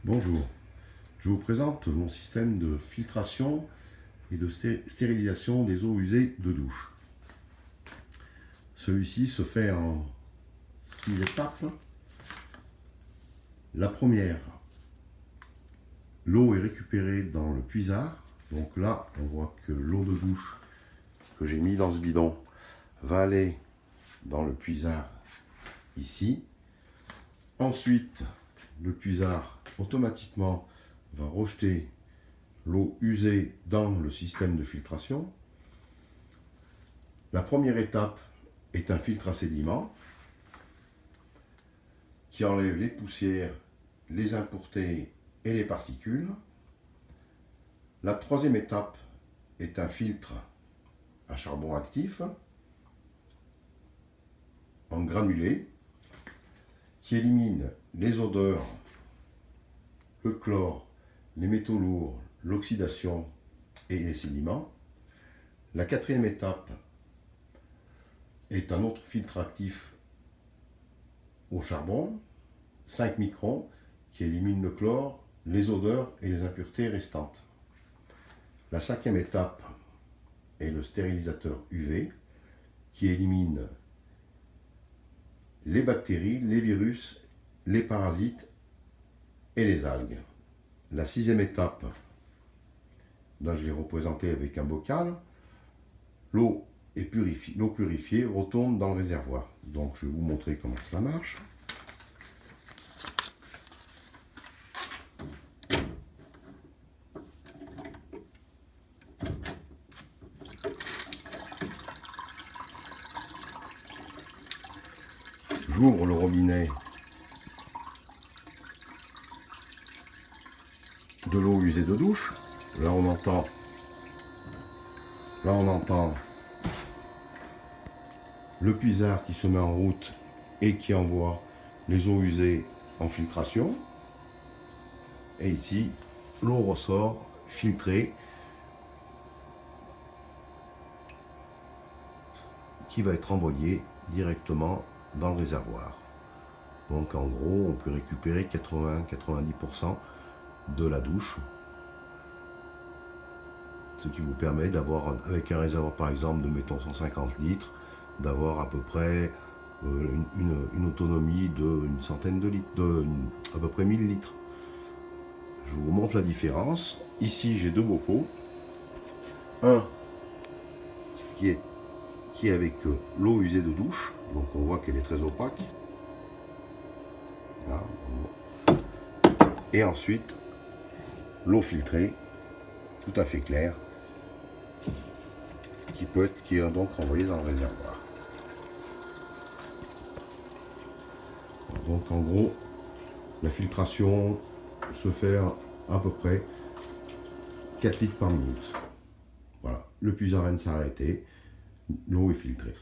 Bonjour, je vous présente mon système de filtration et de stérilisation des eaux usées de douche. Celui-ci se fait en 6 étapes. La première, l'eau est récupérée dans le puisard. Donc là, on voit que l'eau de douche que j'ai mis dans ce bidon va aller dans le puisard ici. Ensuite, le puisard automatiquement va rejeter l'eau usée dans le système de filtration. La première étape est un filtre à sédiments qui enlève les poussières, les impuretés et les particules. La troisième étape est un filtre à charbon actif en granulé qui élimine les odeurs, le chlore, les métaux lourds, l'oxydation et les sédiments. La quatrième étape est un autre filtre actif au charbon, 5 microns, qui élimine le chlore, les odeurs et les impuretés restantes. La cinquième étape est le stérilisateur UV, qui élimine les bactéries, les virus, les parasites et les algues. La sixième étape, là je l'ai représentée avec un bocal. L'eau purifiée retourne dans le réservoir. Donc je vais vous montrer comment cela marche. J'ouvre le robinet de l'eau usée de douche. Là on entend le puisard qui se met en route et qui envoie les eaux usées en filtration. Et ici, l'eau ressort filtrée qui va être envoyée directement dans le réservoir. Donc en gros, on peut récupérer 80-90% de la douche. Ce qui vous permet d'avoir, avec un réservoir par exemple de mettons 150 litres, d'avoir à peu près une autonomie d'une centaine de litres, à peu près 1000 litres. Je vous montre la différence. Ici j'ai deux bocaux. Un qui est avec l'eau usée de douche, donc on voit qu'elle est très opaque. Là, et ensuite l'eau filtrée, tout à fait claire, qui est donc envoyée dans le réservoir. Donc en gros, la filtration se fait à peu près 4 litres par minute. Voilà, le puisard vient de s'arrêter, l'eau est filtrée.